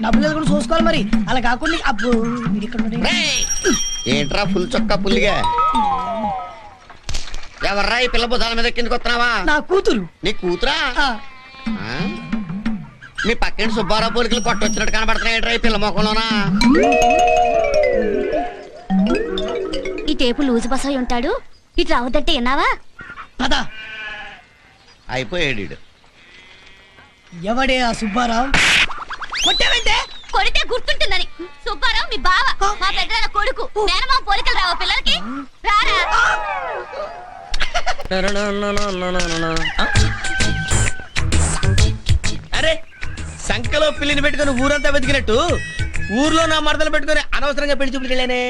నా పిల్లలు కూడా చూసుకోవాలి మరి. అలా కాకుండా అబ్బో ఏంట్రా ఫుల్ చొక్కా పుల్లిగా? ఎవర్రా ఈ పిల్ల బుధాల మీద కిందకి వస్తున్నావా? నా కూతురు. నీ కూతురా? మీ పక్కింటి సుబ్బారావు పోలికలు కొట్టొచ్చినట్టు కనబడుతున్నాయి ఈ పిల్ల మొక్కలోనా? ఈ టేపు లూజు బసాయి ఉంటాడు, ఇటు రావద్దంటే విన్నావా? పదా అయిపోయాడు. ఎవడే ఆ సుబ్బారావు? కొట్టావంటే కొడితే గుర్తుంటుందని. సుబ్బారావు మీ బావ, మా పెద్దల కొడుకు. మేనమా పోలికలు రావా పిల్లలకి? రారా. అరే సంకలో పిల్లిని పెట్టుకుని ఊరంతా వెతికినట్టు ఊర్లో నా మరదలు పెట్టుకుని అనవసరంగా పెళ్లి చూపుకెళ్ళానే.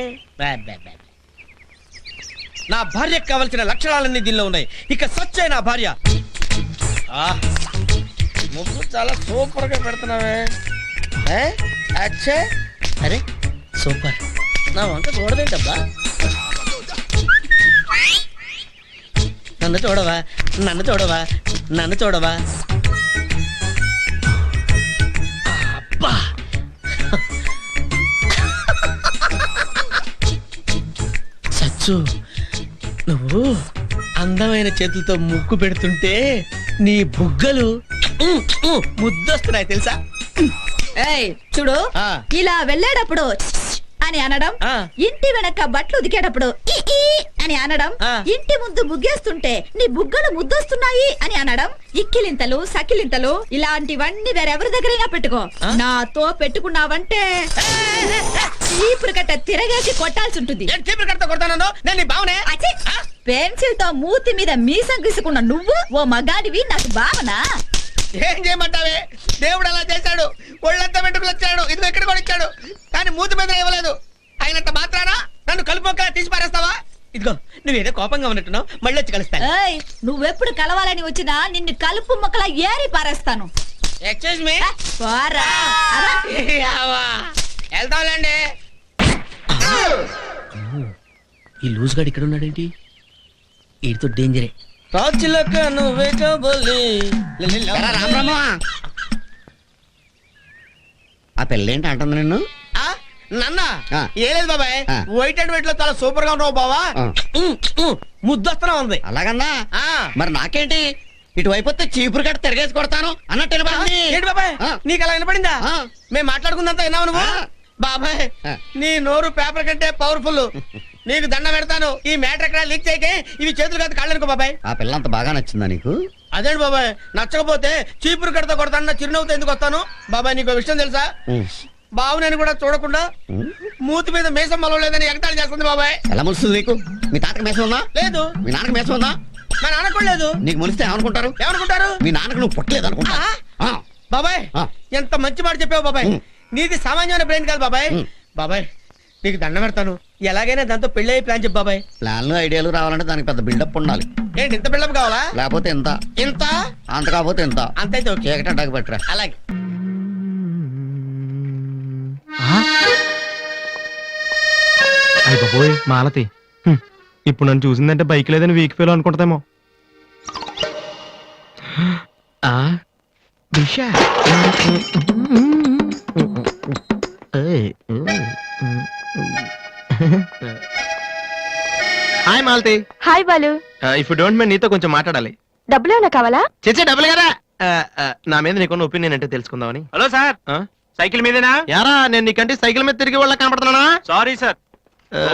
నా భార్యకు కావలసిన లక్షణాలన్నీ దీనిలో ఉన్నాయి. ఇక సచ్చే నా భార్య. ముగ్గు చాలా సూపర్ గా పెడుతున్నావే. అరే సూపర్. నా వంక చూడదేంటబ్బా? నన్ను చూడవా, నన్ను చూడవా, నన్ను చూడవా. అబ్బా సచ్చు, నువ్వు అందమైన చేతులతో ముగ్గు పెడుతుంటే నీ బుగ్గలు ముద్దొస్తున్నాయి తెలుసా? చూడు, ఇలా వెళ్ళేటప్పుడు అని అనడం, ఇంటి వెనక బట్టలు ఉదికేటప్పుడు అని అనడం, ఇంటి ముందు ముగ్గేస్తుంటే నీ బుగ్గలు ముద్దొస్తున్నాయి అని అనడం, ఇక్కిలింతలు సకిలింతలు ఇలాంటివన్నీ వేరెవరి దగ్గరైనా పెట్టుకో. నాతో పెట్టుకున్నావంటే చీపురు కట్ట తిరగేసి కొట్టాల్సి ఉంటుంది. పెన్సిల్ తో మూతి మీద మీసం గీసుకున్న నువ్వు ఓ మగాడివి నాకు భావన. ఏం చేయమంటావే? దేవుడు అలా చేశాడు, ఒళ్ళంతా వెంట్రుకలు వచ్చాడు, ఇది ఎక్కడ కూడా ఇచ్చాడు, కానీ మూతి మీద ఇవ్వలేదు. అయినంత మాత్రానా నన్ను కలుపుక తీసి పారేస్తావా? ఇదిగో నువ్వేదో కోపంగా ఉన్నట్టున్నావు, మళ్ళీ వచ్చి కలుస్తాను. నువ్వెప్పుడు కలవాలని వచ్చినా నిన్ను కలుపు మొక్కలా ఏరి పారేస్తాను. Excuse me. వెళ్తాంలేండి. ఈ లూజ్ గాడు ఇక్కడ ఉన్నాడేంటి? వీడితో డేంజరే. రాజులక నువ్వే కాబోలి. రామరామా, ఆ పిల్లేంటి అంటుంది నిన్ను? నన్న ఏలేదు బాబాయ్, వైట్ అండ్ వైట్ లో చాలా సూపర్ గా ఉన్నావు బావా. ముద్దొస్తూనే ఉంది. అలాగన్నా? మరి నాకేంటి, ఇటువైపు వస్తే చీపురు కట్ట తిరగేసి కొడతాను అన్నట్టు వినపడింది. ఏంటి బాబాయ్ నీకు అలా వినపడిందా? మేము మాట్లాడుకుందంతా విన్నావు నువ్వు? బాబాయ్ నీ నోరు పేపర్ కంటే పవర్ఫుల్. నీకు దండ పెడతాను, ఈ మ్యాటర్ ఎక్కడ లీక్ చేయకే. ఇవి చేతులు కాదు కాళ్ళు అనుకో బాబాయ్. ఆ పిల్ల అంత బాగా నచ్చిందా నీకు? అదేంటి బాబాయ్, నచ్చకపోతే చీపురు కడతా కొడతాను, చిరునవ్వుతో ఎందుకు వస్తాను? బాబాయ్ నీకు విషయం తెలుసా? బావు నేను కూడా చూడకుండా మూతి మీద మేసం మలవలేదని ఎగతాళి చేస్తుంది బాబాయ్. ఎలా ములుస్తుంది నీకు? మీ తాతకి మేసం ఉందా? లేదు. మీ నాన్నకి మేసం ఉందా? మా నాన్నకు కూడా లేదు. నీకు ములిస్తే ఏమనుకుంటారు? ఏమనుకుంటారు? మీ నాన్నకు నువ్వు పుట్టలేదు అనుకుంటా. బాబాయ్ ఎంత మంచి మాట చెప్పావు బాబాయ్. నీది సామాన్యమైన బ్రెయిన్ కాదు బాబాయ్. బాబాయ్ నీకు దండ పెడతాను, ఎలాగైనా దాంతో పెళ్లి అయ్యి ప్లాన్ చెప్పు బాబాయ్. ప్లాన్లు ఐడియాలు రావాలంటే దానికి పెద్ద బిల్డప్ ఉండాలి. ఏంటి ఇంత బిల్డప్ కావాలా? లేకపోతే ఎంత, ఇంత అంత కాకపోతే ఎంత. అంతైతే చీకటడ్డాకి పెట్టరా. అలాగే. అయ్య బాబోయ్ మాలతి, ఇప్పుడు నన్ను చూసిందంటే బైక్ లేదని వీక్ ఫీల్ అనుకుంటామేమో. Hi Malathi. Hi Balu. If you don't mind నీతో కొంచెం మాట్లాడాలి. డబ్బులు ఏమైనా కావాలా? చేసే డబ్బులు కదా. నా మీద నీకున్న ఒపీనియన్ అంటే తెలుసుకుందామని. హలో సార్, సైకిల్ మీదేనా? యారా నేను నీకంటే సైకిల్ మీద తిరిగి వాళ్ళ కనపడుతున్నా? సారీ సార్,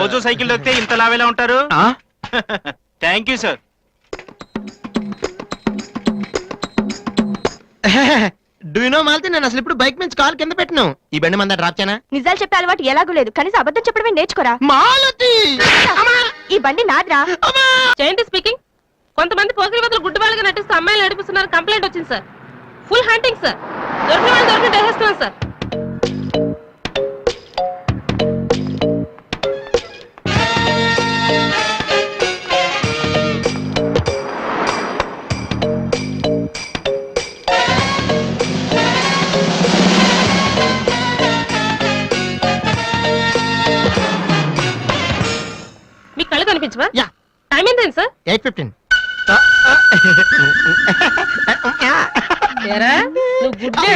రోజు సైకిల్ దొక్కితే ఇంత లావేలా ఉంటారు. Thank you sir. Do you know Malathi, నేను అసలు ఇప్పుడు బైక్ నుంచి కాల్ కింద పెట్టను. ఈ బండి మంద డ్రాప్ చేయనా? నిజాలు చెప్పే అలవాటు ఎలాగూ లేదు, కనీసం అబద్ధం చెప్పడమే నేర్చుకోరా. మాలతి ఈ బండి నాదిరా. జయంతి స్పీకింగ్. కొంతమంది పోకిరి వదలు గుడ్డు వాళ్ళగా నటిస్తూ అమ్మాయిలు నడిపిస్తున్నారు, కంప్లైంట్ వచ్చింది సార్. Full hunting sir. దొరికిన వాళ్ళు దొరికినట్టు వేసేస్తున్నాం సార్. మీకు కళ్ళు కనిపించవా? టైం ఏంటండి సార్? 8:15. నువ్వు గుడ్డే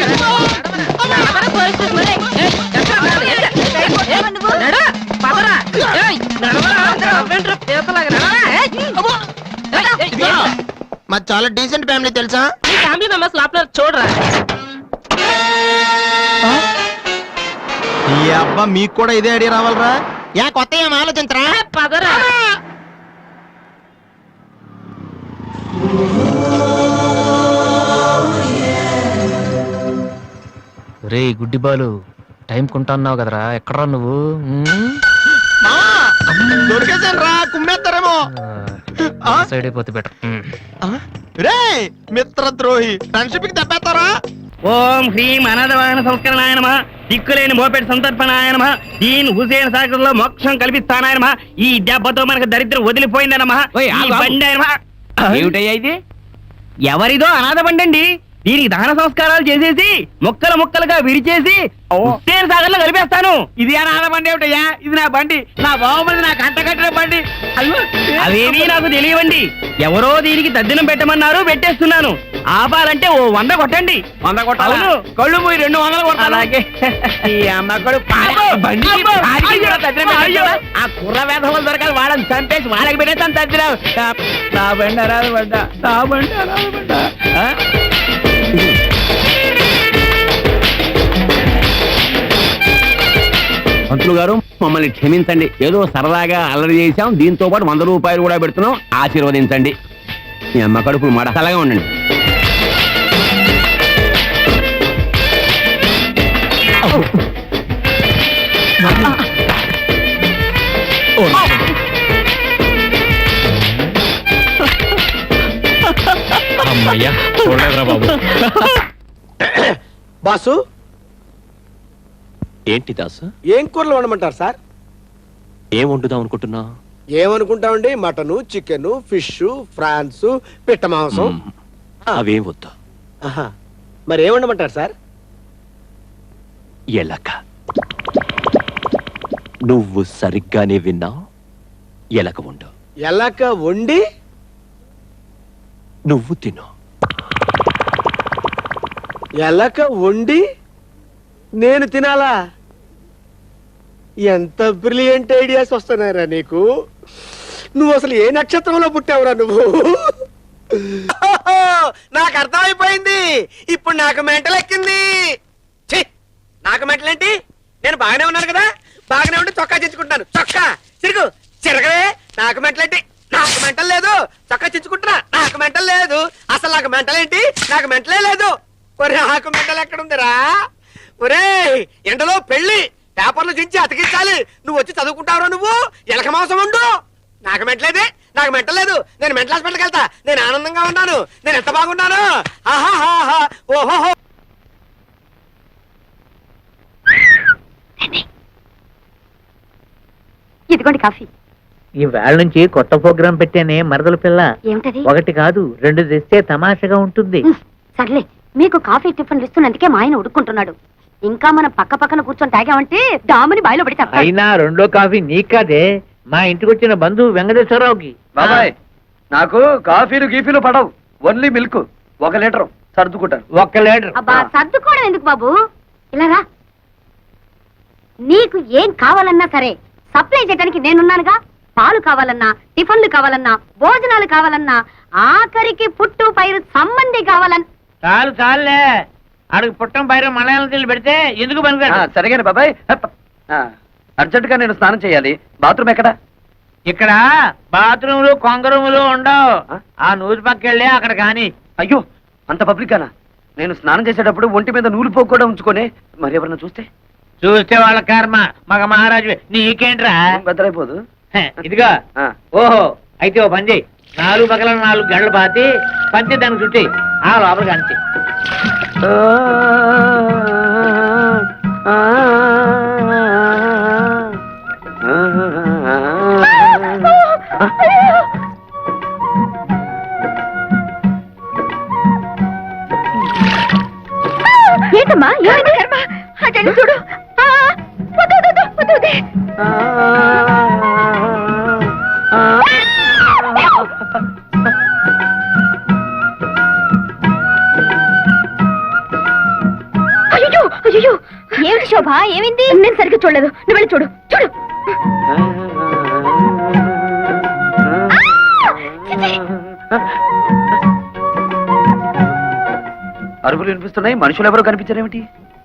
చాలా డీసెంట్ ఫ్యామిలీ తెలుసా? మీ ఫ్యామిలీ మెంబర్స్ లోపల చూడరా. ఈ అబ్బా మీకు కూడా ఇదే ఐడియా రావాలరా? యా కొత్త ఏం ఆలోచించరా? పదరా. రే గుడ్డి బాలు, టైం కొంటున్నావు కదరా, ఎక్కడ్రా నువ్వు? దొరికేసాను రా, కుమ్మేస్తారేమో. సైడ్ అయిపోతే బెటర్. రే మిత్రద్రోహి, ఫ్రెండ్షిప్ కి తప్పేస్తారా? ఓం హ్రీం అనాథవాహన సంస్కరణాయ నమః, దిక్కులేని మోపెడు సంతర్పణాయ నమః, దీన్ హుసేన్ సాగర్ లో మోక్షం కల్పిస్తానాయ నమః, ఈ దెబ్బతో మనకు దరిద్రం వదిలిపోయింది నమః. ఈ బండి ఏమిటయ్యా ఇది? ఎవరిదో అనాథ బండి అండి. దీనికి దహన సంస్కారాలు చేసేసి ముక్కలు ముక్కలుగా విరిచేసి హుస్సేన్ సాగర్ లో కలిపేస్తాను. ఇది అనాథ బండి ఏమిటయ్యా? ఇది నా బండి, నా బావమరిది నా కంట కట్టిన బండి. అవేమీ నాకు తెలియవండి. ఎవరో దీనికి తద్దినం పెట్టమన్నారు, పెట్టేస్తున్నాను. ఆపాలంటే ఓ 100 కొట్టండి. 100 కొట్టాలి. కళ్ళు పోయి 200 కొట్టాలి. అలాగే ఆ కుర్ర వేధములు దొరకాలి, వాళ్ళని చంపేసి వాళ్ళకి పెట్టేస్తాను తద్దినం. నా బండి అరాదు పడ్డ, నా బండి అరాదు పడ్డ. మంత్రులు గారు, మమ్మల్ని క్షమించండి. ఏదో సరదాగా అల్లరి చేశాం, దీంతో పాటు 100 రూపాయలు కూడా పెడుతున్నాం, ఆశీర్వదించండి. మీ అమ్మ కడుపులు మాట చల్లగా ఉండండి. అమ్మయ్యా, చూడలేదురా బాబు. బాసు, ఏంటి దాసు? ఏం కూరలు వండమంటారు సార్? ఏం వండుదాం అనుకుంటున్నా? ఏమనుకుంటామండి, మటను, చికెన్, ఫిష్, ఫ్రాన్స్, పిట్ట మాంసం. అవేం వద్దు. ఆహా, మరి ఏం వండమంటారు సార్? ఎలక. నువ్వు సరిగ్గానే విన్నావు, ఎలక వండు. ఎలక వండి నువ్వు తిను. ఎలక వండి నేను తినాలా? ఎంత బ్రిలియంట్ ఐడియాస్ వస్తున్నారా నీకు? నువ్వు అసలు ఏ నక్షత్రంలో పుట్టావురా నువ్వు? నాకు అర్థమైపోయింది. ఇప్పుడు నాకు మెంటల్ ఎక్కింది. నాకు మెంటల్ ఏంటి? నేను బాగానే ఉన్నాను కదా, బాగానే ఉండి చొక్కా చించుకుంటాను. చొక్కా చిరుగు చిరగలే. నాకు మెంటల్ ఏంటి? నాకు మెంటల్ లేదు. చొక్కా చించుకుంటున్నా, నాకు మెంటల్ లేదు. అసలు నాకు మెంటల్ ఏంటి? నాకు మెంటలే లేదు. ఒరే, నాకు మెంటల్ ఎక్కడుందిరా? ఒరే, ఎండలో పెళ్లి పేపర్లు చించి అతికించాలి, నువ్వు వచ్చి చదువుకుంటావురా నువ్వు? ఎలక మాంసం ఉండు. నాకు మెంటలేదే, నాకు మెంటలేదు. నేను మెంటల్ హాస్పిటల్కి వెళ్తా. నేను ఆనందంగా ఉన్నాను, నేను ఎంత బాగున్నాను. ఆహాహా, ఓహోహో. ఇదిగోండి కాఫీ. ఈ వేళ నుంచి కొత్త ప్రోగ్రాం పెట్టానే మరదల పిల్ల. ఏమిటది? 1 కాదు 2 తెస్తే తమాషగా ఉంటుంది. సర్లే, మీకు కాఫీ టిఫిన్లు ఇస్తున్నందుకే మా ఆయన ఉడుకుంటున్నాడు. ఇంకా మనం పక్క పక్కన కూర్చొని తాగామంటే డాముని బాయిలో పడి తప్ప. అయినా 2వ కాఫీ నీకాదే, మా ఇంటికి వచ్చిన బంధువు వెంకటేశ్వరరావుకి. బాబాయ్, నాకు కాఫీలు గీఫీలు పడవు, ఓన్లీ మిల్క్. 1 లీటర్ సర్దుకుంటాను. 1 లీటర్. అబ్బా, సర్దుకోవడం ఎందుకు బాబు? ఇలా రా. నీకు ఏం కావాలన్నా సరే సప్లై చేయడానికి నేనున్నానుగా. పాలు కావాలన్నా, టిఫిన్లు కావాలన్నా, భోజనాలు కావాలన్నా, ఆఖరికి పుట్టు పైరు సంబంధి కావాలన్నా. చాలు చాలులే, అడుగు పుట్టం పైరు మలయాళం నీళ్ళు పెడితే ఎందుకు పనికిరాదు. సరిగానే బాబాయ్. అర్జెంట్ గా నేను స్నానం చేయాలి. బాత్రూమ్ ఎక్కడ? ఇక్కడ బాత్రూములు కొంగరూములు ఉండవు. ఆ నూరు పక్కెళ్ళి అక్కడ కాని. అయ్యో, అంత పబ్లిక్ గానా? నేను స్నానం చేసేటప్పుడు ఒంటి మీద నూలు పోగు కూడా ఉంచుకొని మరి ఎవరన్నా చూస్తే చూస్తే వాళ్ళ కర్మ. మగ మహారాజు నీకేంట్రా? బెదరైపోదు. ఇదిగా. ఓహో, అయితే ఓ పని చేయి, 4 పక్కల 4 గంటలు పాతి పంచి దానికి చుట్టి ఆ లోపల కంచి. ఏంటమ్మా, ఏమైంది? అటెండి చూడు. అయ్యో అయ్యో, ఏమిటి శోభ, ఏమైంది? నేను సరిగ్గా చూడలేదు, నువ్వు వెళ్ళి చూడు. చూడు. అరుపులు వినిపిస్తున్నాయి, మనుషులు ఎవరో కనిపించారేమిటి?